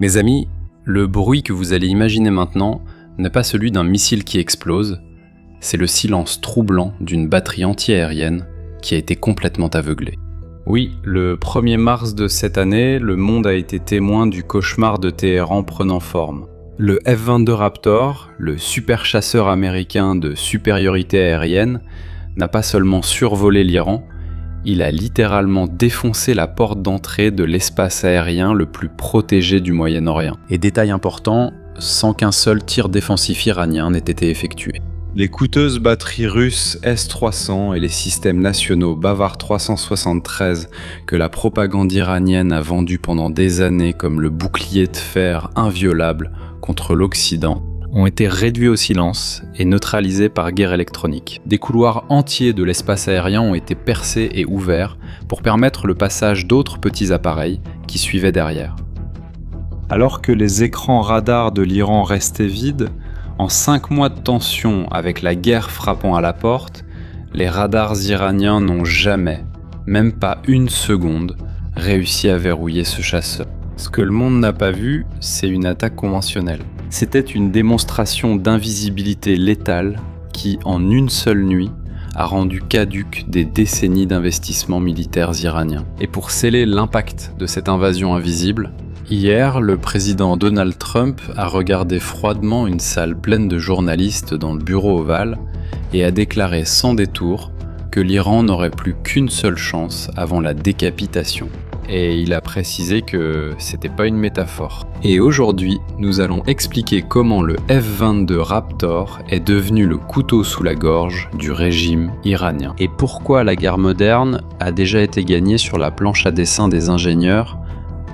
Mes amis, le bruit que vous allez imaginer maintenant n'est pas celui d'un missile qui explose, c'est le silence troublant d'une batterie anti-aérienne qui a été complètement aveuglée. Oui, le 1er mars de cette année, le monde a été témoin du cauchemar de Téhéran prenant forme. Le F-22 Raptor, le super chasseur américain de supériorité aérienne, n'a pas seulement survolé l'Iran, il a littéralement défoncé la porte d'entrée de l'espace aérien le plus protégé du Moyen-Orient. Et détail important, sans qu'un seul tir défensif iranien n'ait été effectué. Les coûteuses batteries russes S-300 et les systèmes nationaux Bavar 373 que la propagande iranienne a vendus pendant des années comme le bouclier de fer inviolable contre l'Occident ont été réduits au silence et neutralisés par guerre électronique. Des couloirs entiers de l'espace aérien ont été percés et ouverts pour permettre le passage d'autres petits appareils qui suivaient derrière. Alors que les écrans radars de l'Iran restaient vides, en 5 mois de tension avec la guerre frappant à la porte, les radars iraniens n'ont jamais, même pas une seconde, réussi à verrouiller ce chasseur. Ce que le monde n'a pas vu, c'est une attaque conventionnelle. C'était une démonstration d'invisibilité létale qui, en une seule nuit, a rendu caduques des décennies d'investissements militaires iraniens. Et pour sceller l'impact de cette invasion invisible, hier, le président Donald Trump a regardé froidement une salle pleine de journalistes dans le bureau ovale et a déclaré sans détour que l'Iran n'aurait plus qu'une seule chance avant la décapitation. Et il a précisé que c'était pas une métaphore. Et aujourd'hui, nous allons expliquer comment le F-22 Raptor est devenu le couteau sous la gorge du régime iranien. Et pourquoi la guerre moderne a déjà été gagnée sur la planche à dessin des ingénieurs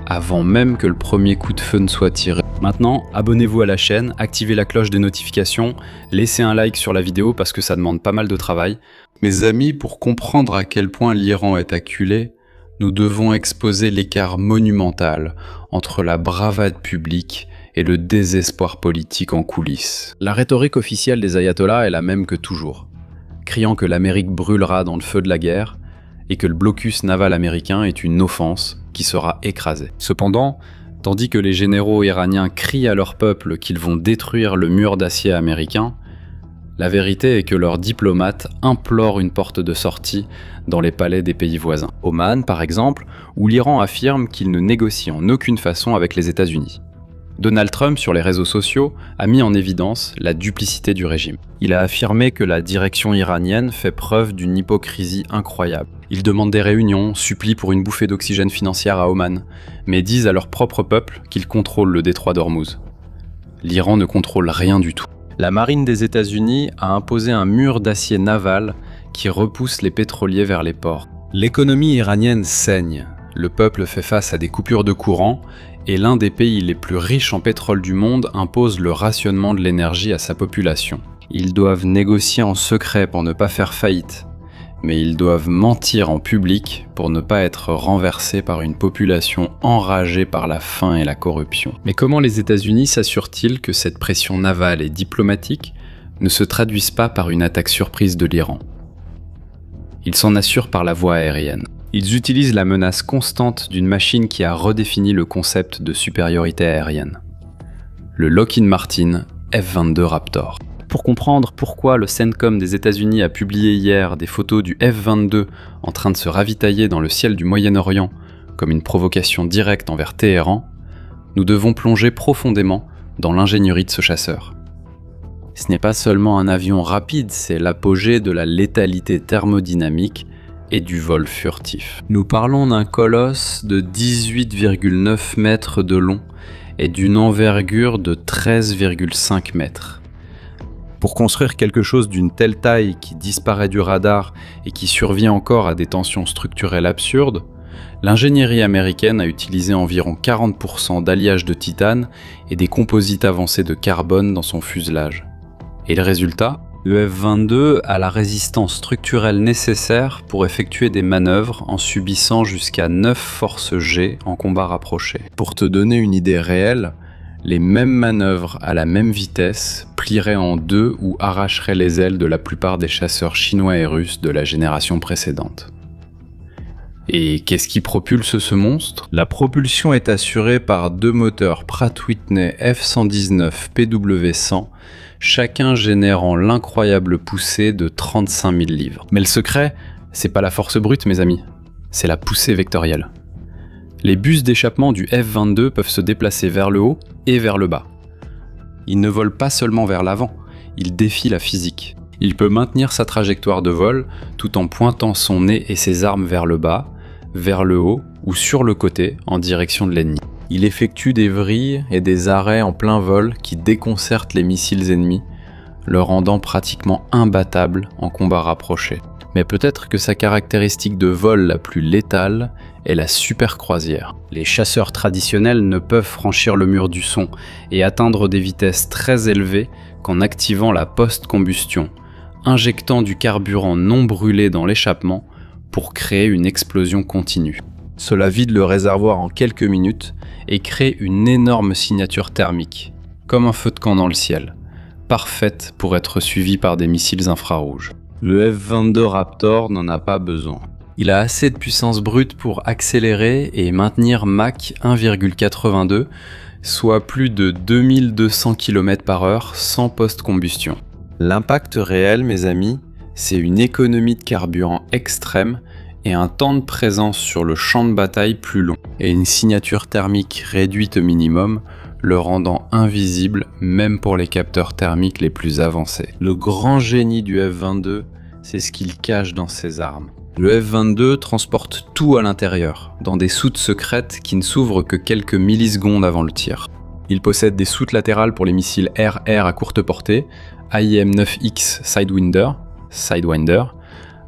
avant même que le premier coup de feu ne soit tiré. Maintenant, abonnez-vous à la chaîne, activez la cloche des notifications, laissez un like sur la vidéo parce que ça demande pas mal de travail. Mes amis, pour comprendre à quel point l'Iran est acculé, nous devons exposer l'écart monumental entre la bravade publique et le désespoir politique en coulisses. La rhétorique officielle des ayatollahs est la même que toujours, criant que l'Amérique brûlera dans le feu de la guerre et que le blocus naval américain est une offense qui sera écrasée. Cependant, tandis que les généraux iraniens crient à leur peuple qu'ils vont détruire le mur d'acier américain, la vérité est que leurs diplomates implorent une porte de sortie dans les palais des pays voisins. Oman, par exemple, où l'Iran affirme qu'il ne négocie en aucune façon avec les États-Unis. Donald Trump, sur les réseaux sociaux, a mis en évidence la duplicité du régime. Il a affirmé que la direction iranienne fait preuve d'une hypocrisie incroyable. Ils demandent des réunions, supplient pour une bouffée d'oxygène financière à Oman, mais disent à leur propre peuple qu'ils contrôlent le détroit d'Ormuz. L'Iran ne contrôle rien du tout. La marine des États-Unis a imposé un mur d'acier naval qui repousse les pétroliers vers les ports. L'économie iranienne saigne, le peuple fait face à des coupures de courant et l'un des pays les plus riches en pétrole du monde impose le rationnement de l'énergie à sa population. Ils doivent négocier en secret pour ne pas faire faillite, mais ils doivent mentir en public pour ne pas être renversés par une population enragée par la faim et la corruption. Mais comment les États-Unis s'assurent-ils que cette pression navale et diplomatique ne se traduise pas par une attaque surprise de l'Iran? Ils s'en assurent par la voie aérienne. Ils utilisent la menace constante d'une machine qui a redéfini le concept de supériorité aérienne. Le Lockheed Martin F-22 Raptor. Pour comprendre pourquoi le CENTCOM des États-Unis a publié hier des photos du F-22 en train de se ravitailler dans le ciel du Moyen-Orient comme une provocation directe envers Téhéran, nous devons plonger profondément dans l'ingénierie de ce chasseur. Ce n'est pas seulement un avion rapide, c'est l'apogée de la létalité thermodynamique et du vol furtif. Nous parlons d'un colosse de 18,9 mètres de long et d'une envergure de 13,5 mètres. Pour construire quelque chose d'une telle taille qui disparaît du radar et qui survit encore à des tensions structurelles absurdes, l'ingénierie américaine a utilisé environ 40% d'alliage de titane et des composites avancés de carbone dans son fuselage. Et le résultat ? Le F-22 a la résistance structurelle nécessaire pour effectuer des manœuvres en subissant jusqu'à 9 forces G en combat rapproché. Pour te donner une idée réelle, les mêmes manœuvres à la même vitesse plieraient en deux ou arracheraient les ailes de la plupart des chasseurs chinois et russes de la génération précédente. Et qu'est-ce qui propulse ce monstre? La propulsion est assurée par 2 moteurs Pratt Whitney F119 PW100, chacun générant l'incroyable poussée de 35 000 livres. Mais le secret, c'est pas la force brute, mes amis, c'est la poussée vectorielle. Les bus d'échappement du F-22 peuvent se déplacer vers le haut et vers le bas. Il ne vole pas seulement vers l'avant, il défie la physique. Il peut maintenir sa trajectoire de vol tout en pointant son nez et ses armes vers le bas, vers le haut ou sur le côté en direction de l'ennemi. Il effectue des vrilles et des arrêts en plein vol qui déconcertent les missiles ennemis, le rendant pratiquement imbattable en combat rapproché. Mais peut-être que sa caractéristique de vol la plus létale est la supercroisière. Les chasseurs traditionnels ne peuvent franchir le mur du son et atteindre des vitesses très élevées qu'en activant la post-combustion, injectant du carburant non brûlé dans l'échappement pour créer une explosion continue. Cela vide le réservoir en quelques minutes et crée une énorme signature thermique, comme un feu de camp dans le ciel, parfaite pour être suivie par des missiles infrarouges. Le F-22 Raptor n'en a pas besoin. Il a assez de puissance brute pour accélérer et maintenir Mach 1,82, soit plus de 2200 km/h sans post-combustion. L'impact réel, mes amis, c'est une économie de carburant extrême et un temps de présence sur le champ de bataille plus long, et une signature thermique réduite au minimum, le rendant invisible même pour les capteurs thermiques les plus avancés. Le grand génie du F-22, c'est ce qu'il cache dans ses armes. Le F-22 transporte tout à l'intérieur, dans des soutes secrètes qui ne s'ouvrent que quelques millisecondes avant le tir. Il possède des soutes latérales pour les missiles air-air à courte portée, AIM-9X Sidewinder,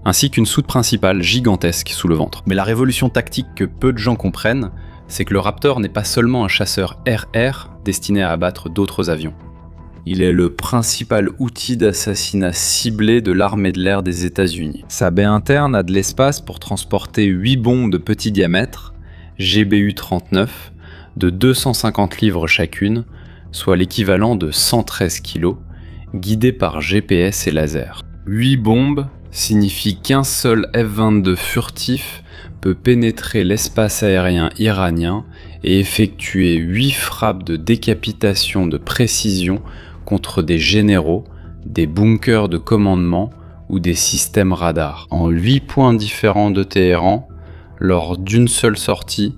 ainsi qu'une soute principale gigantesque sous le ventre. Mais la révolution tactique que peu de gens comprennent, c'est que le Raptor n'est pas seulement un chasseur air-air destiné à abattre d'autres avions. Il est le principal outil d'assassinat ciblé de l'armée de l'air des États-Unis. Sa baie interne a de l'espace pour transporter 8 bombes de petit diamètre, GBU-39, de 250 livres chacune, soit l'équivalent de 113 kg, guidées par GPS et laser. 8 bombes signifie qu'un seul F-22 furtif peut pénétrer l'espace aérien iranien et effectuer 8 frappes de décapitation de précision contre des généraux, des bunkers de commandement ou des systèmes radars, en 8 points différents de Téhéran, lors d'une seule sortie,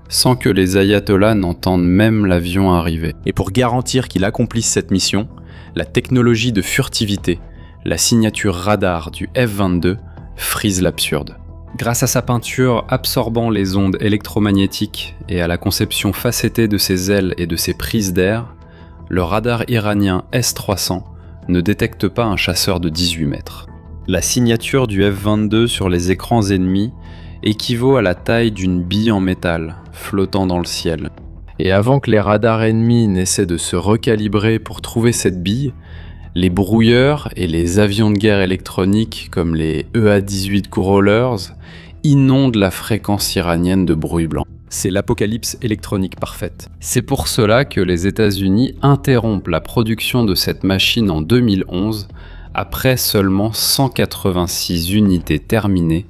sans que les ayatollahs n'entendent même l'avion arriver. Et pour garantir qu'il accomplisse cette mission, la technologie de furtivité, la signature radar du F-22 frise l'absurde. Grâce à sa peinture absorbant les ondes électromagnétiques et à la conception facettée de ses ailes et de ses prises d'air, le radar iranien S-300 ne détecte pas un chasseur de 18 mètres. La signature du F-22 sur les écrans ennemis équivaut à la taille d'une bille en métal flottant dans le ciel. Et avant que les radars ennemis n'essaient de se recalibrer pour trouver cette bille, les brouilleurs et les avions de guerre électroniques comme les EA-18 Growlers inondent la fréquence iranienne de bruit blanc. C'est l'apocalypse électronique parfaite. C'est pour cela que les États-Unis interrompent la production de cette machine en 2011, après seulement 186 unités terminées,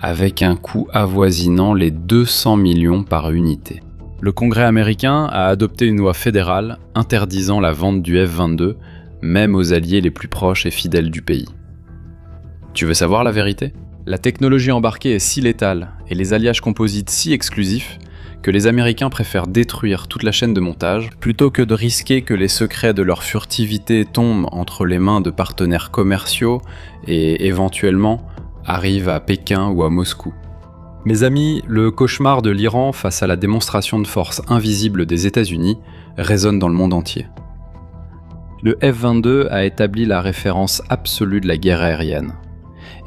avec un coût avoisinant les 200 millions par unité. Le Congrès américain a adopté une loi fédérale interdisant la vente du F-22, même aux alliés les plus proches et fidèles du pays. Tu veux savoir la vérité ? La technologie embarquée est si létale et les alliages composites si exclusifs que les Américains préfèrent détruire toute la chaîne de montage plutôt que de risquer que les secrets de leur furtivité tombent entre les mains de partenaires commerciaux et éventuellement arrivent à Pékin ou à Moscou. Mes amis, le cauchemar de l'Iran face à la démonstration de force invisible des États-Unis résonne dans le monde entier. Le F-22 a établi la référence absolue de la guerre aérienne.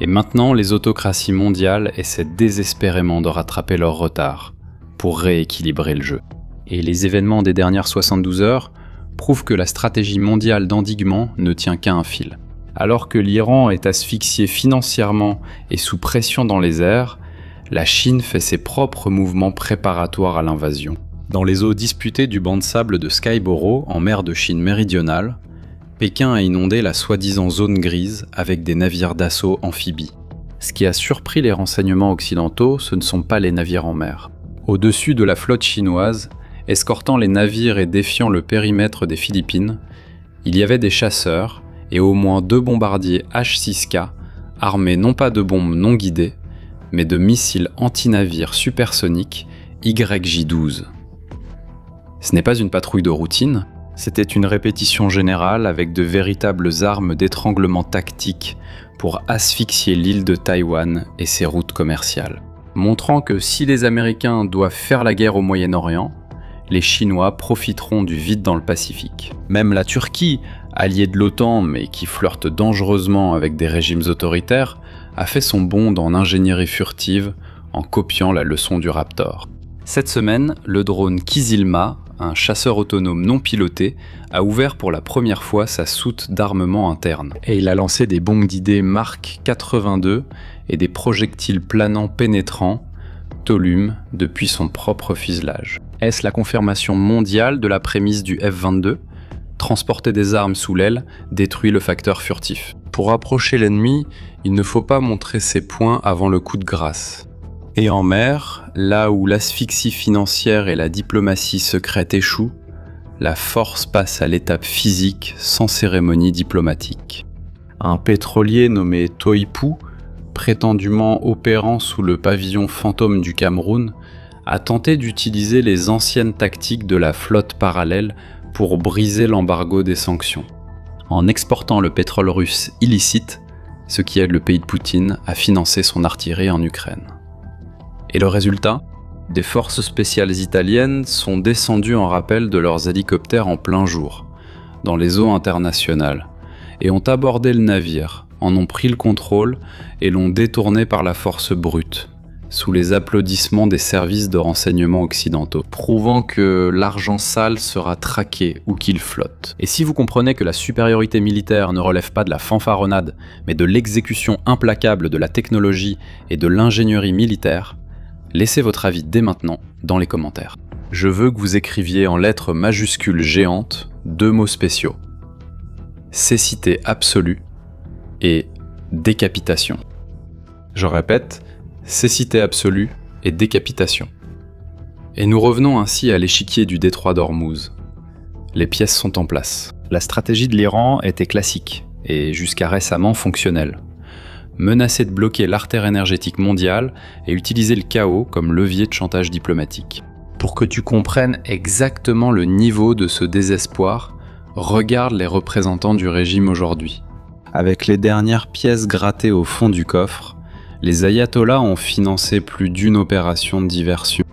Et maintenant, les autocraties mondiales essaient désespérément de rattraper leur retard pour rééquilibrer le jeu. Et les événements des dernières 72 heures prouvent que la stratégie mondiale d'endiguement ne tient qu'à un fil. Alors que l'Iran est asphyxié financièrement et sous pression dans les airs, la Chine fait ses propres mouvements préparatoires à l'invasion. Dans les eaux disputées du banc de sable de Scarborough, en mer de Chine méridionale, Pékin a inondé la soi-disant zone grise avec des navires d'assaut amphibies. Ce qui a surpris les renseignements occidentaux, ce ne sont pas les navires en mer. Au-dessus de la flotte chinoise, escortant les navires et défiant le périmètre des Philippines, il y avait des chasseurs et au moins 2 bombardiers H-6K, armés non pas de bombes non guidées, mais de missiles anti-navires supersoniques YJ-12. Ce n'est pas une patrouille de routine, c'était une répétition générale avec de véritables armes d'étranglement tactique pour asphyxier l'île de Taïwan et ses routes commerciales. Montrant que si les Américains doivent faire la guerre au Moyen-Orient, les Chinois profiteront du vide dans le Pacifique. Même la Turquie, alliée de l'OTAN mais qui flirte dangereusement avec des régimes autoritaires, a fait son bond en ingénierie furtive en copiant la leçon du Raptor. Cette semaine, le drone Kizilma, un chasseur autonome non piloté, a ouvert pour la première fois sa soute d'armement interne. Et il a lancé des bombes d'idées Mark 82 et des projectiles planants pénétrants, Tolum, depuis son propre fuselage. Est-ce la confirmation mondiale de la prémisse du F-22 ? Transporter des armes sous l'aile détruit le facteur furtif. Pour approcher l'ennemi, il ne faut pas montrer ses poings avant le coup de grâce. Et en mer, là où l'asphyxie financière et la diplomatie secrète échouent, la force passe à l'étape physique sans cérémonie diplomatique. Un pétrolier nommé Toipu, prétendument opérant sous le pavillon fantôme du Cameroun, a tenté d'utiliser les anciennes tactiques de la flotte parallèle pour briser l'embargo des sanctions, en exportant le pétrole russe illicite, ce qui aide le pays de Poutine à financer son artillerie en Ukraine. Et le résultat ? Des forces spéciales italiennes sont descendues en rappel de leurs hélicoptères en plein jour, dans les eaux internationales, et ont abordé le navire, en ont pris le contrôle et l'ont détourné par la force brute, sous les applaudissements des services de renseignement occidentaux, prouvant que l'argent sale sera traqué ou qu'il flotte. Et si vous comprenez que la supériorité militaire ne relève pas de la fanfaronnade, mais de l'exécution implacable de la technologie et de l'ingénierie militaire, laissez votre avis dès maintenant dans les commentaires. Je veux que vous écriviez en lettres majuscules géantes 2 mots spéciaux. Cécité absolue et décapitation. Je répète, cécité absolue et décapitation. Et nous revenons ainsi à l'échiquier du détroit d'Ormuz. Les pièces sont en place. La stratégie de l'Iran était classique et jusqu'à récemment fonctionnelle. Menacer de bloquer l'artère énergétique mondiale et utiliser le chaos comme levier de chantage diplomatique. Pour que tu comprennes exactement le niveau de ce désespoir, regarde les représentants du régime aujourd'hui. Avec les dernières pièces grattées au fond du coffre, les ayatollahs ont financé plus d'une opération de diversion.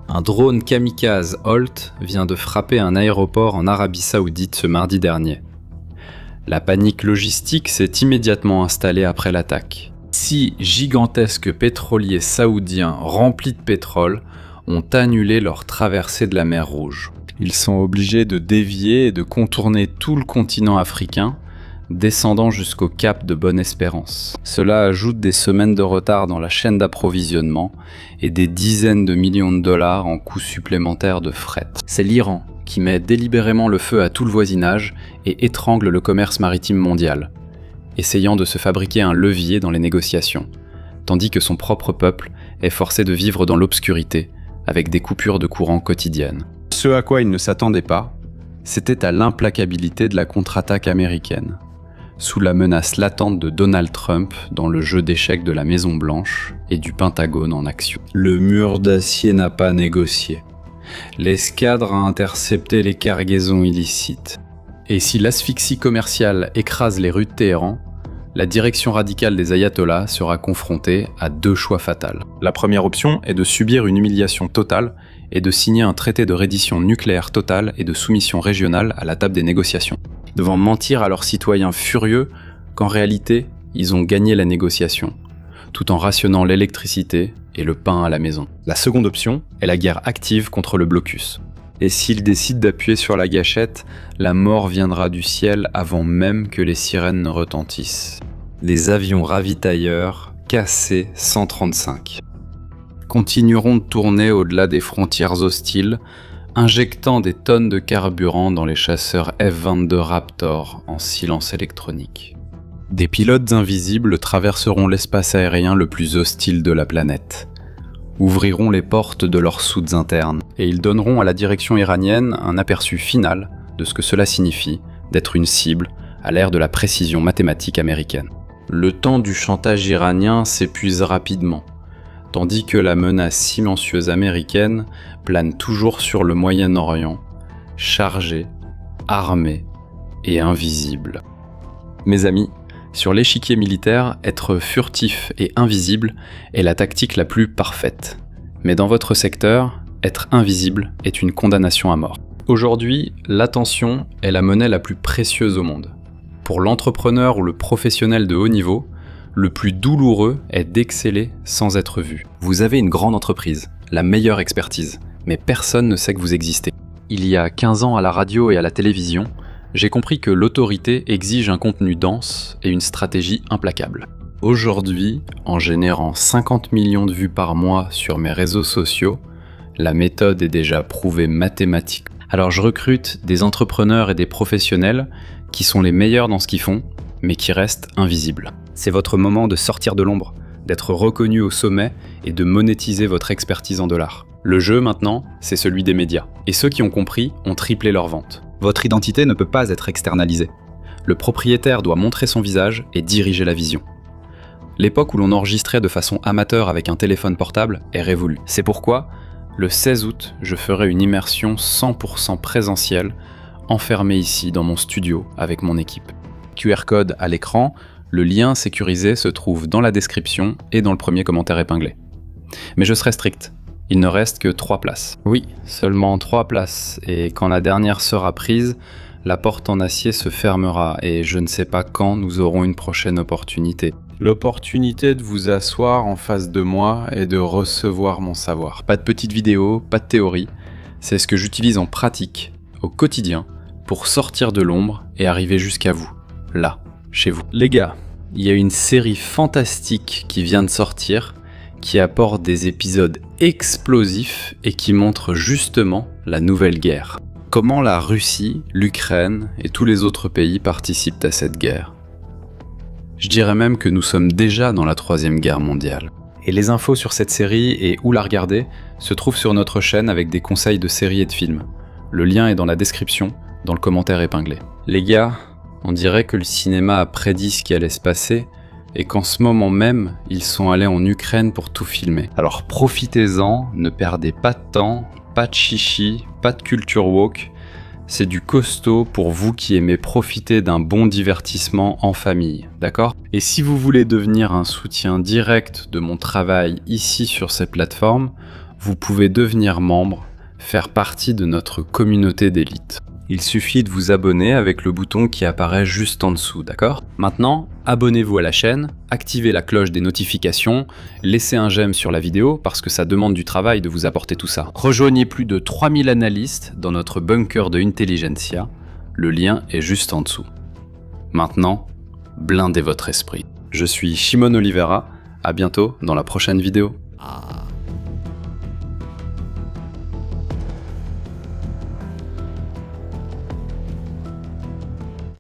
Un drone kamikaze Holt vient de frapper un aéroport en Arabie Saoudite ce mardi dernier. La panique logistique s'est immédiatement installée après l'attaque. 6 gigantesques pétroliers saoudiens remplis de pétrole ont annulé leur traversée de la mer Rouge. Ils sont obligés de dévier et de contourner tout le continent africain, descendant jusqu'au cap de Bonne-Espérance. Cela ajoute des semaines de retard dans la chaîne d'approvisionnement et des dizaines de millions de dollars en coûts supplémentaires de fret. C'est l'Iran qui met délibérément le feu à tout le voisinage et étrangle le commerce maritime mondial, essayant de se fabriquer un levier dans les négociations, tandis que son propre peuple est forcé de vivre dans l'obscurité, avec des coupures de courant quotidiennes. Ce à quoi il ne s'attendait pas, c'était à l'implacabilité de la contre-attaque américaine, sous la menace latente de Donald Trump dans le jeu d'échecs de la Maison-Blanche et du Pentagone en action. Le mur d'acier n'a pas négocié. L'escadre a intercepté les cargaisons illicites. Et si l'asphyxie commerciale écrase les rues de Téhéran, la direction radicale des ayatollahs sera confrontée à 2 choix fatals. La première option est de subir une humiliation totale et de signer un traité de reddition nucléaire totale et de soumission régionale à la table des négociations, devant mentir à leurs citoyens furieux qu'en réalité, ils ont gagné la négociation, tout en rationnant l'électricité et le pain à la maison. La seconde option est la guerre active contre le blocus. Et s'ils décident d'appuyer sur la gâchette, la mort viendra du ciel avant même que les sirènes ne retentissent. Les avions ravitailleurs KC-135 continueront de tourner au-delà des frontières hostiles, injectant des tonnes de carburant dans les chasseurs F-22 Raptor en silence électronique. Des pilotes invisibles traverseront l'espace aérien le plus hostile de la planète, ouvriront les portes de leurs soutes internes, et ils donneront à la direction iranienne un aperçu final de ce que cela signifie d'être une cible à l'ère de la précision mathématique américaine. Le temps du chantage iranien s'épuise rapidement, tandis que la menace silencieuse américaine plane toujours sur le Moyen-Orient, chargée, armée et invisible. Mes amis, sur l'échiquier militaire, être furtif et invisible est la tactique la plus parfaite. Mais dans votre secteur, être invisible est une condamnation à mort. Aujourd'hui, l'attention est la monnaie la plus précieuse au monde. Pour l'entrepreneur ou le professionnel de haut niveau, le plus douloureux est d'exceller sans être vu. Vous avez une grande entreprise, la meilleure expertise, mais personne ne sait que vous existez. Il y a 15 ans à la radio et à la télévision, j'ai compris que l'autorité exige un contenu dense et une stratégie implacable. Aujourd'hui, en générant 50 millions de vues par mois sur mes réseaux sociaux, la méthode est déjà prouvée mathématique. Alors je recrute des entrepreneurs et des professionnels qui sont les meilleurs dans ce qu'ils font, mais qui restent invisibles. C'est votre moment de sortir de l'ombre, d'être reconnu au sommet et de monétiser votre expertise en dollars. Le jeu maintenant, c'est celui des médias. Et ceux qui ont compris ont triplé leurs ventes. Votre identité ne peut pas être externalisée. Le propriétaire doit montrer son visage et diriger la vision. L'époque où l'on enregistrait de façon amateur avec un téléphone portable est révolue. C'est pourquoi, le 16 août, je ferai une immersion 100% présentielle, enfermée ici dans mon studio avec mon équipe. QR code à l'écran, le lien sécurisé se trouve dans la description et dans le premier commentaire épinglé. Mais je serai strict. Il ne reste que 3 places. Oui, seulement 3 places, et quand la dernière sera prise, la porte en acier se fermera, et je ne sais pas quand nous aurons une prochaine opportunité. L'opportunité de vous asseoir en face de moi et de recevoir mon savoir. Pas de petites vidéos, pas de théorie, c'est ce que j'utilise en pratique, au quotidien, pour sortir de l'ombre et arriver jusqu'à vous, là, chez vous. Les gars, il y a une série fantastique qui vient de sortir, qui apporte des épisodes explosifs et qui montre justement la nouvelle guerre. Comment la Russie, l'Ukraine et tous les autres pays participent à cette guerre. Je dirais même que nous sommes déjà dans la 3e guerre mondiale. Et les infos sur cette série et où la regarder se trouvent sur notre chaîne avec des conseils de séries et de films. Le lien est dans la description, dans le commentaire épinglé. Les gars, on dirait que le cinéma a prédit ce qui allait se passer, et qu'en ce moment même, ils sont allés en Ukraine pour tout filmer. Alors profitez-en, ne perdez pas de temps, pas de chichi, pas de culture woke, c'est du costaud pour vous qui aimez profiter d'un bon divertissement en famille, d'accord ? Et si vous voulez devenir un soutien direct de mon travail ici sur ces plateformes, vous pouvez devenir membre, faire partie de notre communauté d'élite. Il suffit de vous abonner avec le bouton qui apparaît juste en dessous, d'accord ? Maintenant, abonnez-vous à la chaîne, activez la cloche des notifications, laissez un j'aime sur la vidéo parce que ça demande du travail de vous apporter tout ça. Rejoignez plus de 3000 analystes dans notre bunker de Intelligentsia, le lien est juste en dessous. Maintenant, blindez votre esprit. Je suis Shimon Oliveira, à bientôt dans la prochaine vidéo.